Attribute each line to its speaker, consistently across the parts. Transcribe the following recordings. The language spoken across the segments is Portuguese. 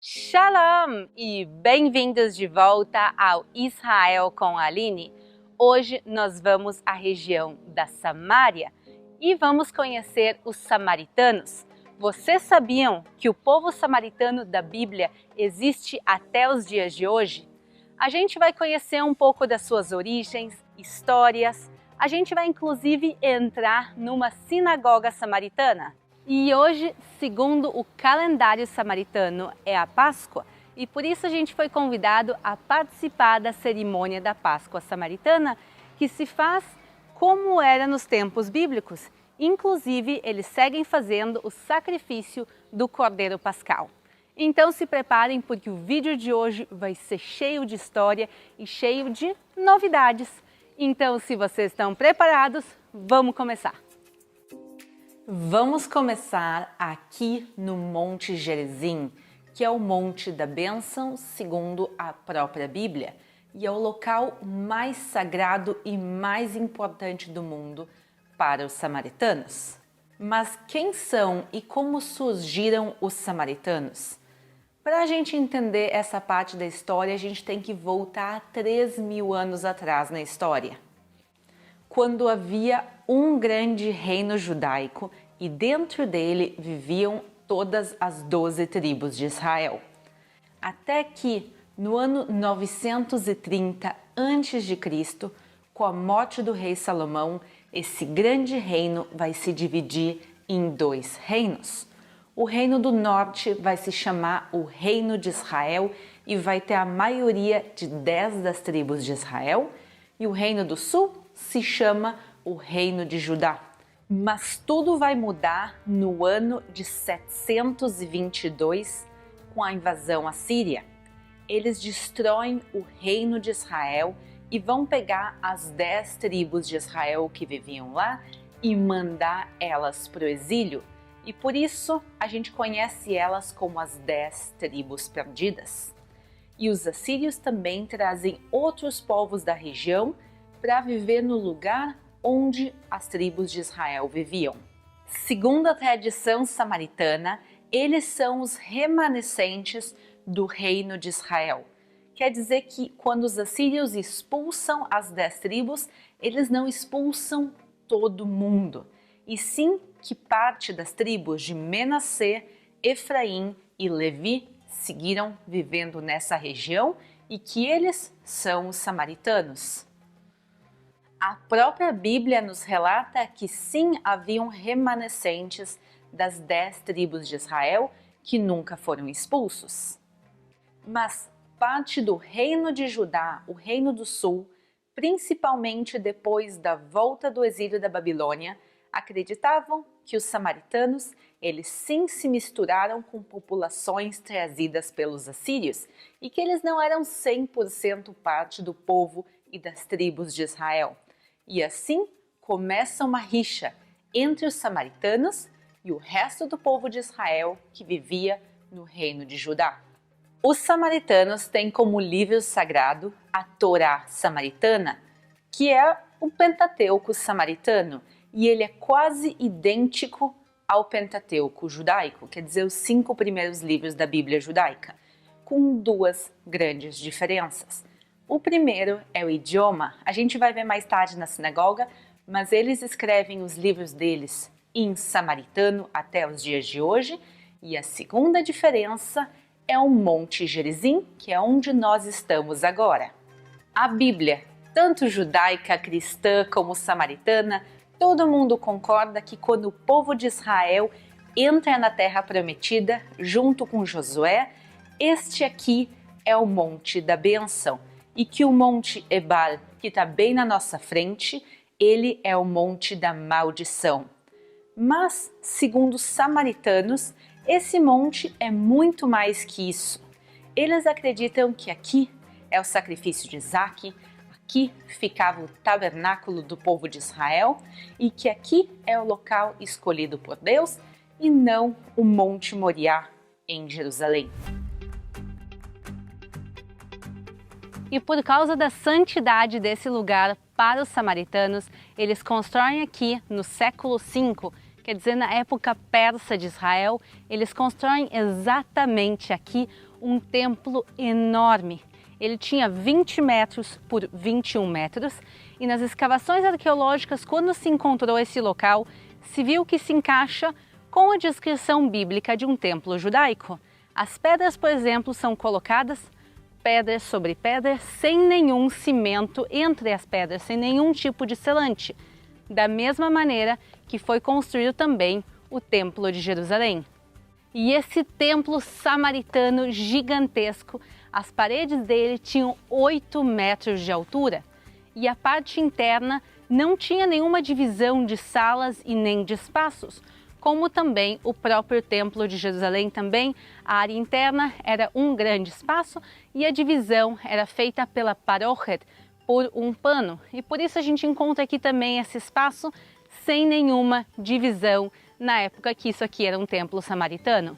Speaker 1: Shalom e bem-vindos de volta ao Israel com a Aline. Hoje nós vamos à região da Samária e vamos conhecer os samaritanos. Vocês sabiam que o povo samaritano da Bíblia existe até os dias de hoje? A gente vai conhecer um pouco das suas origens, histórias. A gente vai inclusive entrar numa sinagoga samaritana. E hoje, segundo o calendário samaritano, é a Páscoa e por isso a gente foi convidado a participar da cerimônia da Páscoa samaritana, que se faz como era nos tempos bíblicos. Inclusive, eles seguem fazendo o sacrifício do Cordeiro Pascal. Então se preparem porque o vídeo de hoje vai ser cheio de história e cheio de novidades. Então, se vocês estão preparados, vamos começar! Vamos começar aqui no Monte Gerizim, que é o Monte da Bênção, segundo a própria Bíblia, e é o local mais sagrado e mais importante do mundo para os samaritanos. Mas quem são e como surgiram os samaritanos? Para a gente entender essa parte da história, a gente tem que voltar 3.000 anos atrás na história, quando havia um grande reino judaico e dentro dele viviam todas as 12 tribos de Israel. Até que, no ano 930 a.C., com a morte do rei Salomão, esse grande reino vai se dividir em 2 reinos. O reino do norte vai se chamar o Reino de Israel e vai ter a maioria de 10 das tribos de Israel, e o reino do sul se chama o Reino de Judá. Mas tudo vai mudar no ano de 722 com a invasão assíria. Eles destroem o Reino de Israel e vão pegar as 10 tribos de Israel que viviam lá e mandar elas para o exílio. E por isso a gente conhece elas como as 10 tribos perdidas. E os assírios também trazem outros povos da região para viver no lugar onde as tribos de Israel viviam. Segundo a tradição samaritana, eles são os remanescentes do reino de Israel. Quer dizer que quando os assírios expulsam as 10 tribos, eles não expulsam todo mundo, e sim que parte das tribos de Menassê, Efraim e Levi seguiram vivendo nessa região e que eles são os samaritanos. A própria Bíblia nos relata que sim, haviam remanescentes das 10 tribos de Israel que nunca foram expulsos. Mas parte do reino de Judá, o reino do sul, principalmente depois da volta do exílio da Babilônia, acreditavam que os samaritanos, eles sim se misturaram com populações trazidas pelos assírios e que eles não eram 100% parte do povo e das tribos de Israel. E assim começa uma rixa entre os samaritanos e o resto do povo de Israel que vivia no reino de Judá. Os samaritanos têm como livro sagrado a Torá samaritana, que é o Pentateuco samaritano, e ele é quase idêntico ao Pentateuco judaico, quer dizer, os 5 primeiros livros da Bíblia judaica, com 2 grandes diferenças. O primeiro é o idioma, a gente vai ver mais tarde na sinagoga, mas eles escrevem os livros deles em samaritano até os dias de hoje, e a segunda diferença é o Monte Gerizim, que é onde nós estamos agora. A Bíblia, tanto judaica, cristã como samaritana, todo mundo concorda que quando o povo de Israel entra na Terra Prometida, junto com Josué, este aqui é o Monte da Bênção, e que o Monte Ebal, que está bem na nossa frente, ele é o Monte da Maldição. Mas, segundo os samaritanos, esse monte é muito mais que isso. Eles acreditam que aqui é o sacrifício de Isaac, aqui ficava o tabernáculo do povo de Israel e que aqui é o local escolhido por Deus e não o Monte Moriá em Jerusalém. E por causa da santidade desse lugar para os samaritanos, eles constroem aqui no século V, quer dizer, na época persa de Israel, eles constroem exatamente aqui
Speaker 2: um templo enorme. Ele tinha 20 metros por 21 metros e nas escavações arqueológicas, quando se encontrou esse local, se viu que se encaixa com a descrição bíblica de um templo judaico. As pedras, por exemplo, são colocadas pedra sobre pedra, sem nenhum cimento entre as pedras, sem nenhum tipo de selante, da mesma maneira que foi construído também o Templo de Jerusalém. E esse templo samaritano gigantesco, as paredes dele tinham 8 metros de altura e a parte interna não tinha nenhuma divisão de salas e nem de espaços, como também o próprio Templo de Jerusalém também, a área interna era um grande espaço e a divisão era feita pela parochet, por um pano. E por isso a gente encontra aqui também esse espaço sem nenhuma divisão na época que isso aqui era um templo samaritano.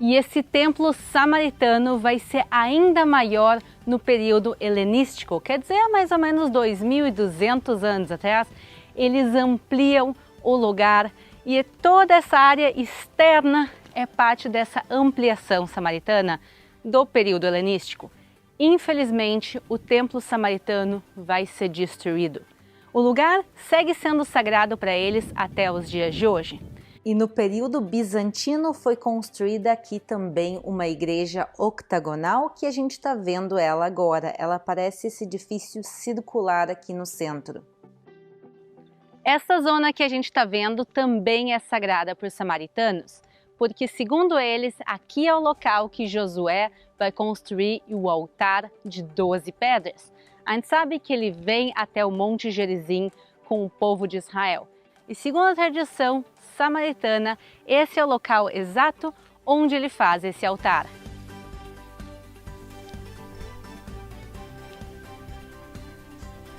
Speaker 2: E esse templo samaritano vai ser ainda maior no período helenístico, quer dizer, há mais ou menos 2.200 anos atrás, eles ampliam o lugar e toda essa área externa é parte dessa ampliação samaritana do período helenístico. Infelizmente, o templo samaritano vai ser destruído. O lugar segue sendo sagrado para eles até os dias de hoje.
Speaker 1: E no período bizantino foi construída aqui também uma igreja octagonal, que a gente está vendo ela agora. Ela parece esse edifício circular aqui no centro.
Speaker 2: Essa zona que a gente está vendo também é sagrada para os samaritanos, porque segundo eles, aqui é o local que Josué vai construir o altar de 12 pedras. A gente sabe que ele vem até o Monte Gerizim com o povo de Israel. E segundo a tradição samaritana, esse é o local exato onde ele faz esse altar.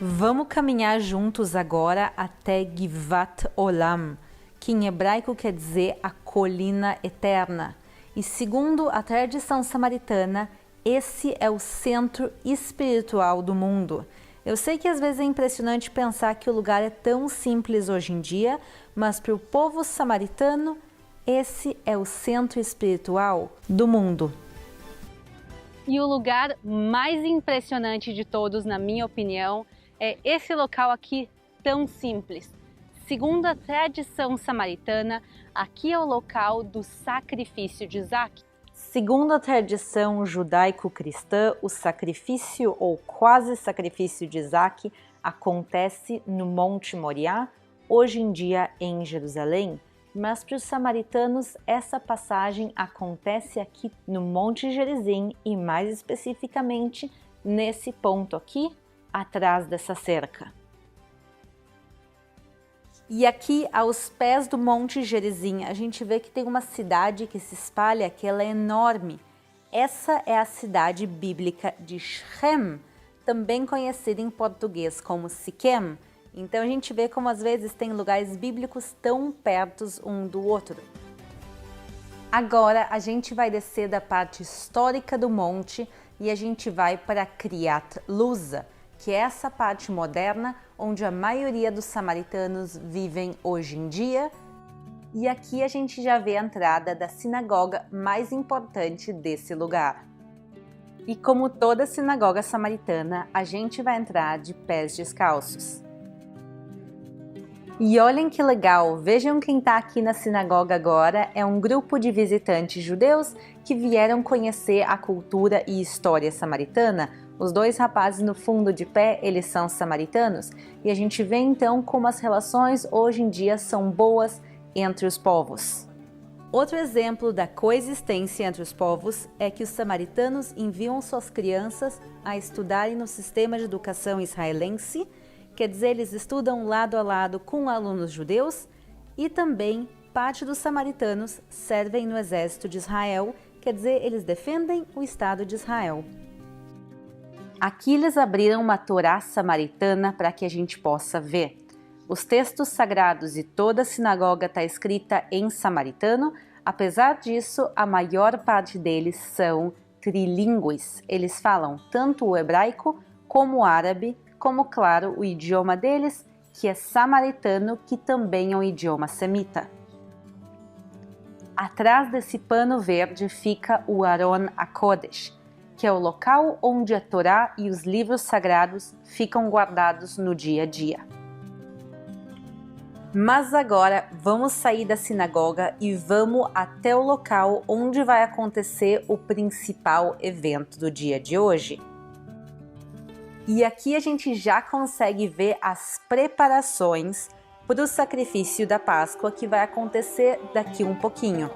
Speaker 1: Vamos caminhar juntos agora até Givat Olam, que em hebraico quer dizer a colina eterna. E segundo a tradição samaritana, esse é o centro espiritual do mundo. Eu sei que às vezes é impressionante pensar que o lugar é tão simples hoje em dia, mas para o povo samaritano, esse é o centro espiritual do mundo.
Speaker 2: E o lugar mais impressionante de todos, na minha opinião, é esse local aqui tão simples. Segundo a tradição samaritana, aqui é o local do sacrifício de Isaac.
Speaker 1: Segundo a tradição judaico-cristã, o sacrifício ou quase sacrifício de Isaac acontece no Monte Moriá, hoje em dia em Jerusalém, mas para os samaritanos essa passagem acontece aqui no Monte Gerizim e mais especificamente nesse ponto aqui, atrás dessa cerca. E aqui aos pés do Monte Gerizim a gente vê que tem uma cidade que se espalha, que ela é enorme. Essa é a cidade bíblica de Shem, também conhecida em português como Siquém. Então a gente vê como às vezes tem lugares bíblicos tão perto um do outro. Agora a gente vai descer da parte histórica do monte e a gente vai para Kriat Luza, que é essa parte moderna onde a maioria dos samaritanos vivem hoje em dia. E aqui a gente já vê a entrada da sinagoga mais importante desse lugar. E como toda sinagoga samaritana, a gente vai entrar de pés descalços. E olhem que legal, vejam quem está aqui na sinagoga agora, é um grupo de visitantes judeus que vieram conhecer a cultura e história samaritana. Os dois rapazes no fundo de pé, eles são samaritanos, e a gente vê então como as relações hoje em dia são boas entre os povos. Outro exemplo da coexistência entre os povos é que os samaritanos enviam suas crianças a estudarem no sistema de educação israelense, quer dizer, eles estudam lado a lado com alunos judeus, e também parte dos samaritanos servem no exército de Israel, quer dizer, eles defendem o Estado de Israel. Aqui eles abriram uma Torá samaritana para que a gente possa ver. Os textos sagrados e toda a sinagoga está escrita em samaritano, apesar disso, a maior parte deles são trilingües. Eles falam tanto o hebraico como o árabe, como, claro, o idioma deles, que é samaritano, que também é um idioma semita. atrás desse pano verde fica o Aron HaKodesh, que é o local onde a Torá e os livros sagrados ficam guardados no dia a dia. Mas agora vamos sair da sinagoga e vamos até o local onde vai acontecer o principal evento do dia de hoje. E aqui a gente já consegue ver as preparações para o sacrifício da Páscoa que vai acontecer daqui um pouquinho.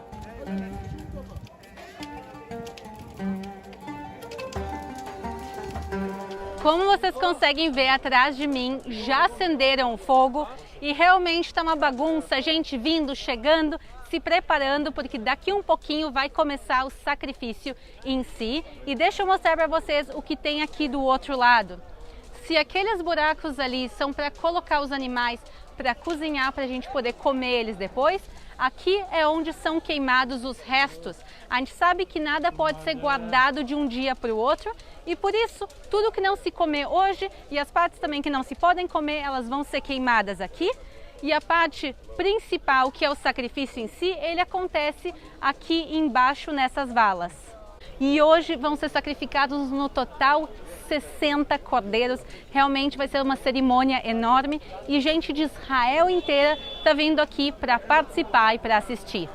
Speaker 2: Como vocês conseguem ver atrás de mim, já acenderam o fogo e realmente está uma bagunça, gente vindo, chegando, se preparando, porque daqui um pouquinho vai começar o sacrifício em si. E deixa eu mostrar para vocês o que tem aqui do outro lado. Se aqueles buracos ali são para colocar os animais para cozinhar, para a gente poder comer eles depois, aqui é onde são queimados os restos. A gente sabe que nada pode ser guardado de um dia para o outro e por isso tudo que não se comer hoje e as partes também que não se podem comer, elas vão ser queimadas aqui. E a parte principal, que é o sacrifício em si, ele acontece aqui embaixo nessas valas. E hoje vão ser sacrificados no total 60 cordeiros. Realmente vai ser uma cerimônia enorme e gente de Israel inteira está vindo aqui para participar e para assistir.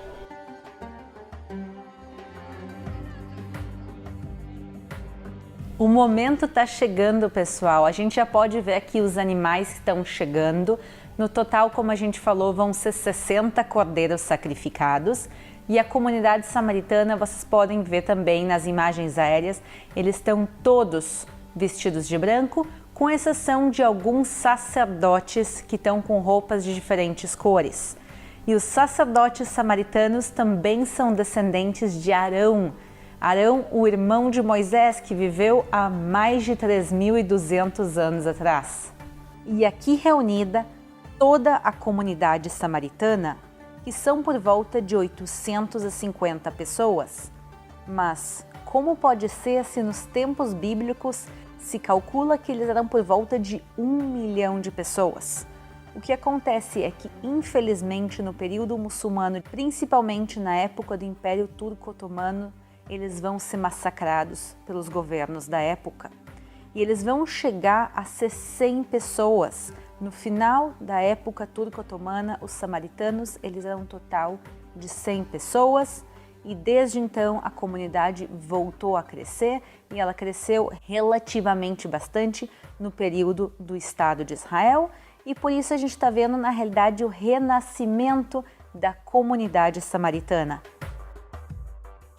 Speaker 1: O momento está chegando, pessoal. A gente já pode ver aqui os animais que estão chegando. No total, como a gente falou, vão ser 60 cordeiros sacrificados. E a comunidade samaritana, vocês podem ver também nas imagens aéreas, eles estão todos vestidos de branco, com exceção de alguns sacerdotes que estão com roupas de diferentes cores. E os sacerdotes samaritanos também são descendentes de Arão. Arão, o irmão de Moisés, que viveu há mais de 3.200 anos atrás. E aqui reunida toda a comunidade samaritana, que são por volta de 850 pessoas. Mas como pode ser se nos tempos bíblicos se calcula que eles eram por volta de 1 milhão de pessoas? O que acontece é que, infelizmente, no período muçulmano, principalmente na época do Império Turco-Otomano, eles vão ser massacrados pelos governos da época. E eles vão chegar a ser 100 pessoas. No final da época turco-otomana, os samaritanos eles eram um total de 100 pessoas e desde então a comunidade voltou a crescer e ela cresceu relativamente bastante no período do Estado de Israel e por isso a gente está vendo na realidade o renascimento da comunidade samaritana.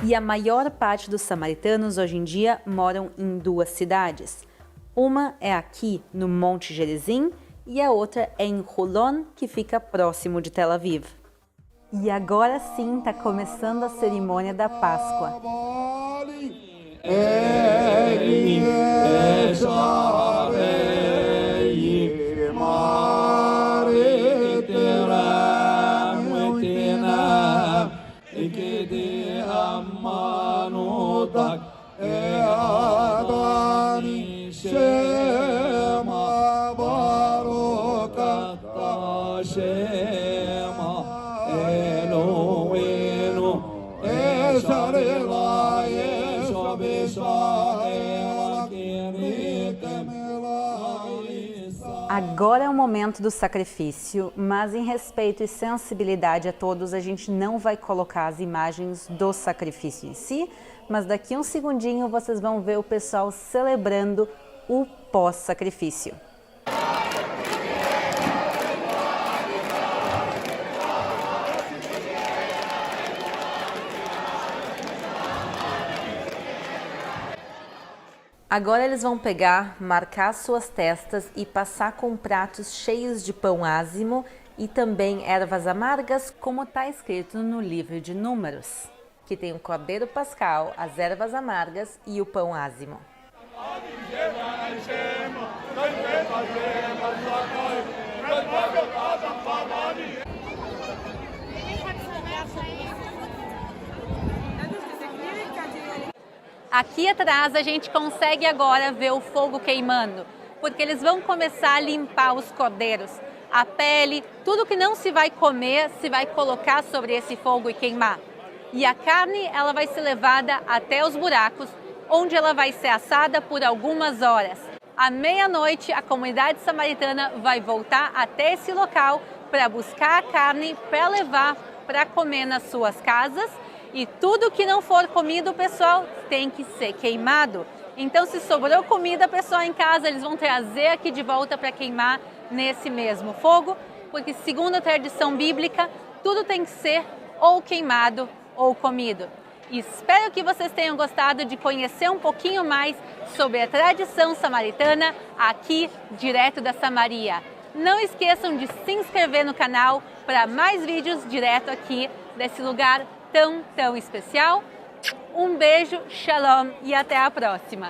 Speaker 1: E a maior parte dos samaritanos hoje em dia moram em 2 cidades. Uma é aqui no Monte Gerizim e a outra é em Holon, que fica próximo de Tel Aviv. E agora sim está começando a cerimônia da Páscoa. Agora é o momento do sacrifício, mas em respeito e sensibilidade a todos, a gente não vai colocar as imagens do sacrifício em si, mas daqui um segundinho vocês vão ver o pessoal celebrando o pós-sacrifício. Agora eles vão pegar, marcar suas testas e passar com pratos cheios de pão ázimo e também ervas amargas, como está escrito no livro de Números, que tem o cordeiro pascal, as ervas amargas e o pão ázimo. Aqui atrás a gente consegue agora ver o fogo queimando, porque eles vão começar a limpar os cordeiros, a pele, tudo que não se vai comer se vai colocar sobre esse fogo e queimar.
Speaker 2: e a carne ela vai ser levada até os buracos, onde ela vai ser assada por algumas horas. À meia-noite, a comunidade samaritana vai voltar até esse local para buscar a carne para levar para comer nas suas casas, e tudo que não for comido, pessoal, tem que ser queimado. Então, se sobrou comida, pessoal, em casa, eles vão trazer aqui de volta para queimar nesse mesmo fogo, porque segundo a tradição bíblica, tudo tem que ser ou queimado ou comido. Espero que vocês tenham gostado de conhecer um pouquinho mais sobre a tradição samaritana aqui direto da Samaria. Não esqueçam de se inscrever no canal para mais vídeos direto aqui desse lugar tão especial. Um beijo, shalom e até a próxima!